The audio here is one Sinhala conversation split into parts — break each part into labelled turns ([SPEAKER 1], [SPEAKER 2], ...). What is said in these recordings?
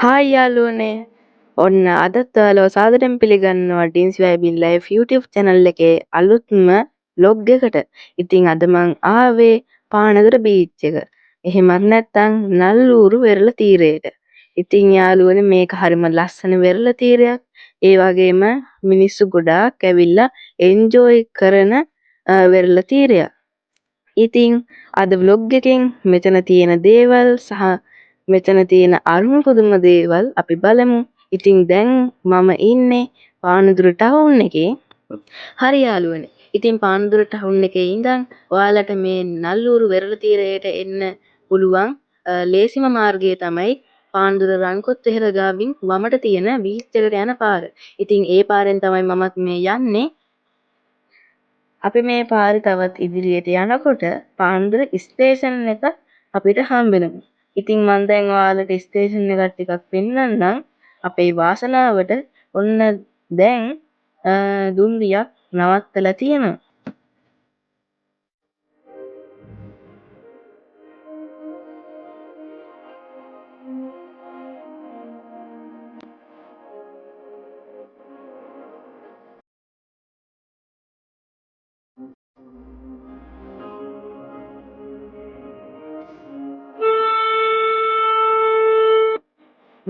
[SPEAKER 1] හායි යාළුවනේ. ඔන්න අදත් ඔයාලව සාදරයෙන් පිළිගන්නවා ඩින්ස් වයිබින් ලයිෆ් YouTube channel එකේ අලුත්ම vlog එකට. ඉතින් අද මං ආවේ පානදුර බීච් එක. එහෙමත් නැත්නම් නල්ලූරු වෙරළ තීරයට. ඉතින් යාළුවනේ මේක හරිම ලස්සන වෙරළ තීරයක්. ඒ වගේම මිනිස්සු ගොඩාක් ඇවිල්ලා එන්ජොයි කරන වෙරළ තීරයක්. ඉතින් අද vlog එකෙන් මෙතන තියෙන දේවල් සහ මෙතන තියෙන අරුම පුදුම දේවල් අපි බලමු. ඉතින් දැන් මම ඉන්නේ පානදුර ටවුන් එකේ. හරි යාළුවනේ. ඉතින් පානදුර ටවුන් එකේ ඉඳන් ඔයාලට මේ නල්ලූරු වෙරළ තීරයට එන්න පුළුවන් ලේසිම මාර්ගය තමයි පානදුර රන්කොත් වෙහෙර ගාවින් වමට තියෙන බීච් එකට යන පාර. ඉතින් ඒ පාරෙන් තමයි මමත් මේ යන්නේ. අපි මේ පාරේ තවත් ඉදිරියට යනකොට පාන්දුර ස්ටේෂන් එක අපිට හම්බ වෙනවා. ඉතින් මම දැන් ඔයාලට ස්ටේෂන් එකක් ටිකක් පෙන්වන්නම්. අපේ වාසනාවට ඔන්න දැන් දුම්රියක් නවත්තලා තියෙනවා.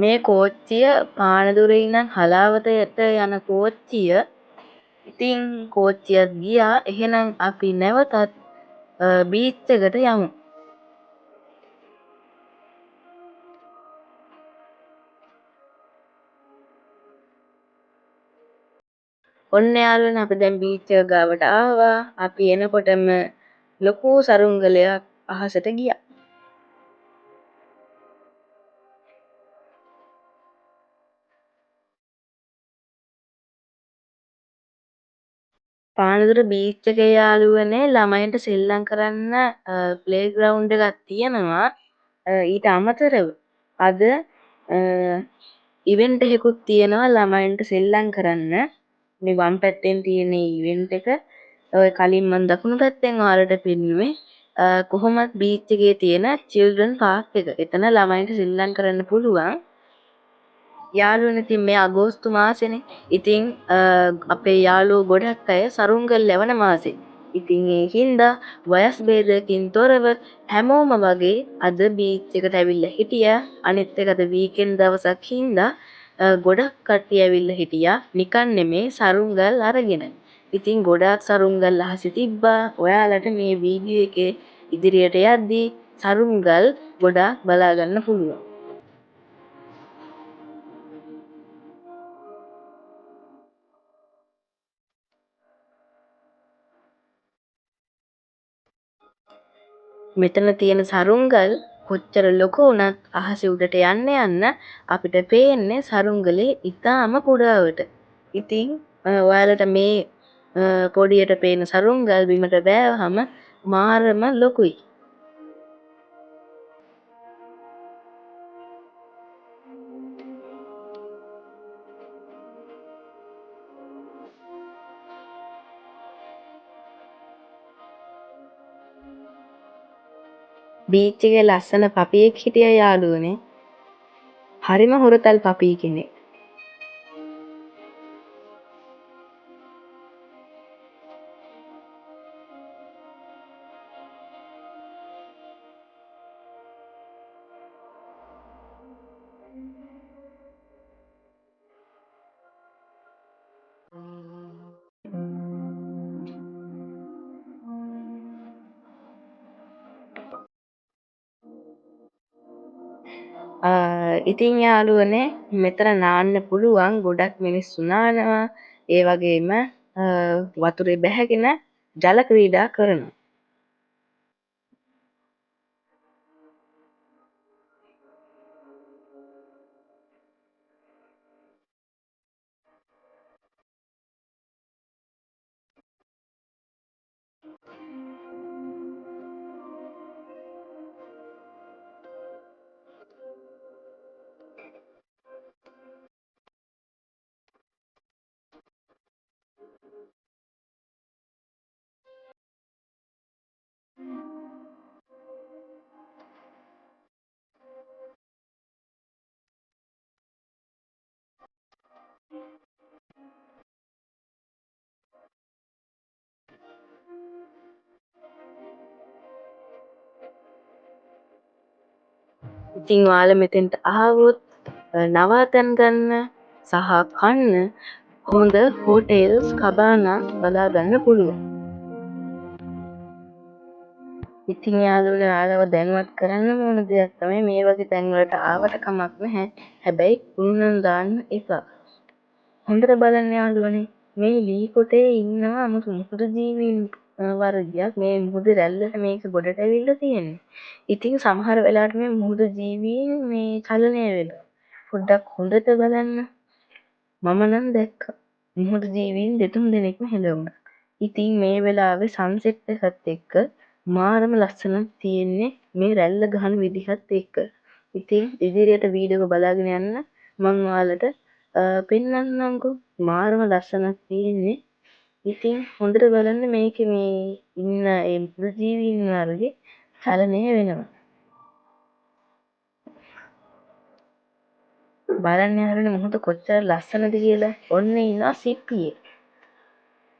[SPEAKER 1] මේ කෝච්චිය පානදුරේ ඉඳන් හලාවතට යන කෝච්චිය. ඉතින් කෝච්චියත් ගියා. එහෙනම් අපි නැවතත් බීච් එකට යමු. ඔන්න යාළුවනේ අපි දැන් බීච් එක ගාවට ආවා. අපි එනකොටම ලොකු සරුංගලයක් අහසට ගියා. පානදුර බීච් එකේ යාළුවනේ ළමයින්ට සෙල්ලම් කරන්න ප්ලේග්‍රවුන්ඩ් එකක් තියෙනවා. ඊට අමතරව අද ඉවෙන්ට් එකකුත් තියෙනවා ළමයින්ට සෙල්ලම් කරන්න. මේ වම් පැත්තෙන් තියෙන ඉවෙන්ට් එක. ඔය කලින් මම දකුණු පැත්තෙන් ඔයාලට පෙන්නුවේ කොහොමත් බීච් එකේ තියෙන චිල්ඩ්‍රන් පාර්ක් එක. එතන ළමයින්ට සෙල්ලම් කරන්න පුළුවන්. යාළුවනේ ඉතින් මේ අගෝස්තු මාසෙනේ. ඉතින් අපේ යාළුවෝ ගොඩක් අය සරුංගල් ලැබෙන මාසේ. ඉතින් ඒ හින්දා වයස් භේදයකින් තොරව හැමෝම වගේ අද බීච් එකට ඇවිල්ලා හිටියා. අනිත් එක අද වීකෙන්ඩ් දවසක් හින්දා ගොඩක් කට්ටිය ඇවිල්ලා හිටියා. නිකන් නෙමේ සරුංගල් අරගෙන. ඉතින් ගොඩාක් සරුංගල් අහසේ තිබ්බා. ඔයාලට මේ වීඩියෝ එකේ ඉදිරියට යද්දී සරුංගල් ගොඩාක් බලා ගන්න පුළුවන්. මෙතන තියෙන සරුංගල් කොච්චර ලොකු වුණත් අහසේ උඩට යන්න යන්න අපිට පේන්නේ සරුංගලේ ඉතාම කුඩාවට. ඉතින් ඔයාලට මේ පොඩියට පේන සරුංගල් බිමට බෑවහම මාරම ලොකුයි. බීච් එකේ ලස්සන පපියෙක් හිටියා යාළුවනේ. හරිම හුරතල් පපී කෙනෙක්. ඉතින් යාළුවනේ මෙතන නාන්න පුළුවන් ගොඩක් මිනිස්සු නානවා. ඒ වගේම වතුරේ බැහැගෙන ජල ක්‍රීඩා කරනවා. ඉතින් ඔයාලා මෙතෙන්ට ආවොත් නවාතැන් ගන්න සහ කන්න හොඳ හෝටෙල්ස් කබානා බලා ගන්න පුළුවන්. ඉතින් යාළුවනේ ඔයාලව දැනුවත් කරන්න ඕන දෙයක් තමයි මේ වගේ තැන්වලට ආවට කමක් නැහැ. හැබැයි උණුනම් දාන්න එපා. හොඳට බලන්න යාළුවනේ මේ ලී කොටේ ඉන්නවා මුහුදු ජීවීන් වර්ගයක්. මේ මුහුදු රැල්ලට මේක ගොඩට ඇවිල්ලා තියෙන්නේ. ඉතින් සමහර වෙලාවට මේ මුහුදු ජීවීන් මේ චලනය වෙනවා. පොඩ්ඩක් හොඳට බලන්න. මම නම් දැක්කා. මුහුදු ජීවීන් දෙතුන් දෙනෙක්ම හැලවුණා. ඉතින් මේ වෙලාවේ සන්සෙට් එකත් එක්ක මාරම ලස්සනක් තියෙන්නේ මේ රැල්ල ගහන විදිහත් එක්ක. ඉතින් ඉදිරියට වීඩියෝ එක බලාගෙන යන්න මම ඔයාලට පෙන්වන්නම්කෝ. මාරම ලස්සනක් තියෙන්නේ. ඉතින් හොඳට බලන්න මේකේ මේ ඉන්න ඒ මෘදු ජීවීන් වර්ගේ චලනය වෙනවා. බලන්න යාළුවනේ මොහොත කොච්චර ලස්සනද කියලා. ඔන්න ඉන්නවා සිප්පියේ.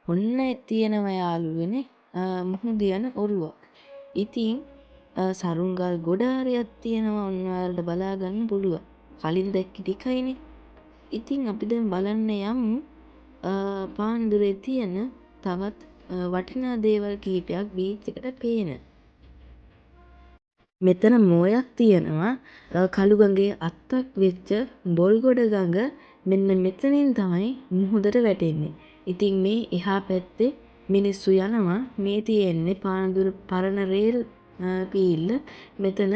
[SPEAKER 1] ඔන්න තියෙනවා යාළුවනේ මුහුදු යන ඔරුවක්. ඉතින් සරුංගල් ගොඩාරයක් තියෙනවා. ඔන්න ඔයාලට බලා ගන්න පුළුවන්. කලින් දැක්ක ටිකයිනේ. ඉතින් අපි දැන් බලන්න යමු පාන්දුරේ තියෙන තවත් වටිනා දේවල් කීපයක් බීච් එකට පේන. මෙතන මෝයක් තියෙනවා. කළුගඟේ අත්තක් වෙච්ච බොල්ගොඩ ගඟ මෙන්න මෙතනින් තමයි මුහුදට වැටෙන්නේ. ඉතින් මේ එහා පැත්තේ මිනිස්සු යනවා. මේ තියෙන්නේ පානදුර පරණ රේල් පීල්ල. මෙතන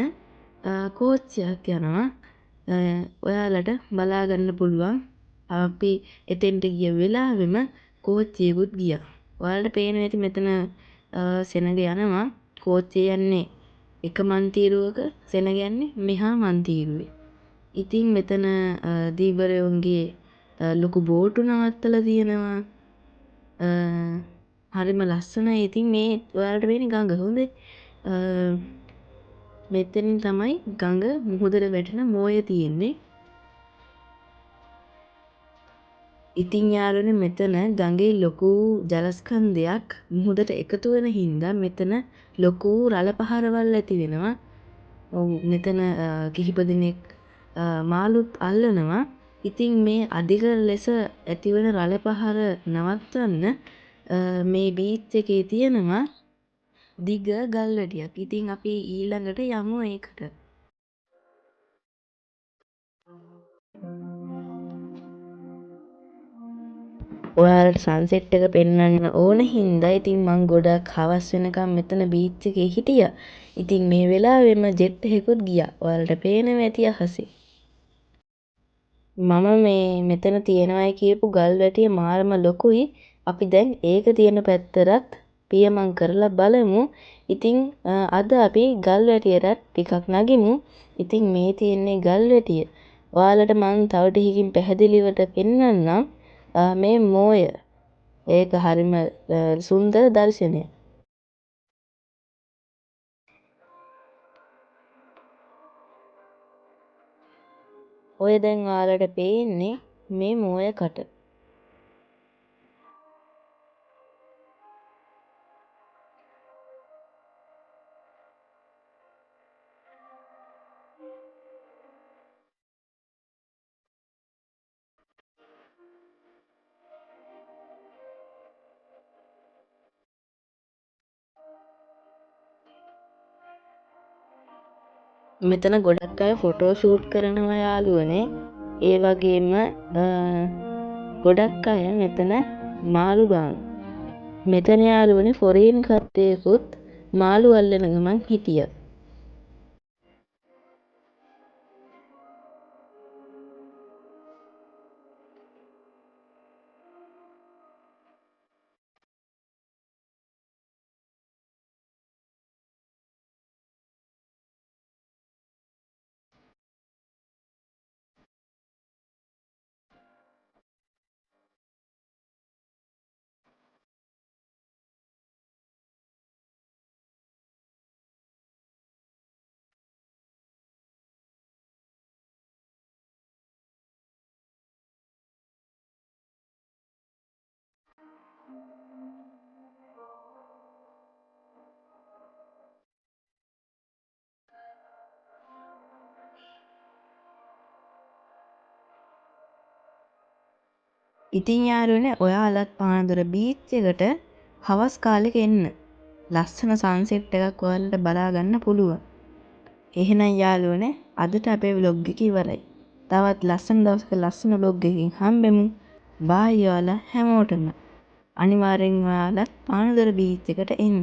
[SPEAKER 1] කෝච්චියක් යනවා. ඔයාලට බලා ගන්න පුළුවන්. අපි එතෙන්ට ගිය වෙලාවෙම කෝච්චියකුත් ගියා. ඔයාලට පේනවා ඇති මෙතන සෙනඟ යනවා. කෝච්චිය යන්නේ එක මන්තීරුවක සෙනඟ යන්නේ මෙහා මන්තීරුවේ. ඉතින් මෙතන දීවරයොන්ගේ ලොකු බෝටු නවත්තලා තියෙනවා. හරිම ලස්සනයි. ඉතින් මේ ඔයාලට පේන්නේ ගඟ හොඳේ. මෙතනින් තමයි ගඟ මුහුදට වැටෙන මෝය තියෙන්නේ. ඉතින් යාළුවනේ මෙතන ගඟේ ලොකු ජලස්කන්ධයක් මුහුදට එකතු වෙන හින්දා මෙතන ලොකු රළ පහරවල් ඇති වෙනවා. ඔව් මෙතන කිහිප දෙනෙක් මාළුත් අල්ලනවා. ඉතින් මේ අධික ලෙස ඇතිවන රළ පහර නවත්වන්න මේ බීච් එකේ තියෙනවා දිග ගල්වැටියක්. ඉතින් අපි ඊළඟට යමු ඒකට. ඔයාලට සන්සෙට් එක පෙන්වන්න ඕන හින්දා ඉතින් මං ගොඩක් හවස් වෙනකම් මෙතන බීච් එකේ හිටියා. ඉතින් මේ වෙලාවෙම ජෙට් එකකුත් ගියා. ඔයාලට පේනවා ඇති අහසේ. මම මේ මෙතන තියෙනවායි කියපු ගල්වැටිය මාරම ලොකුයි. අපි දැන් ඒක තියෙන පැත්තටත් පියමන් කරලා බලමු. ඉතින් අද අපි ගල්වැටියට ටිකක් නගිමු. ඉතින් මේ තියෙන්නේ ගල්වැටිය. ඔයාලට මං තව ටිකකින් පැහැදිලිවට පෙන්වන්නම් මේ මෝය. ඒක හරිම සුන්දර දර්ශනයක්. ඔය දැන් ඔයාලට පේන්නේ මේ මෝය කට. මෙතන ගොඩක් අය ෆොටෝ ෂූට් කරනවා යාළුවනේ. ඒ වගේම ගොඩක් අය මෙතන මාළු දානවා. මෙතන යාළුවනේ ෆොරේන් කට්ටියකුත් මාළු අල්ලන ගමන් හිටියා. ඉතින් යාළුවනේ ඔයාලත් පානදුර බීච් එකට හවස් කාලෙක එන්න. ලස්සන සන්සෙට් එකක් ඔයාලට බලා ගන්න පුළුවන්. එහෙනම් යාළුවනේ අදට අපේ vlog එක ඉවරයි. තවත් ලස්සන දවසක ලස්සන vlog එකකින් හම්බෙමු. බායි ඔයාලා හැමෝටම. අනිවාර්යෙන් ඔයාලා පානදුර බීච් එකට එන්න.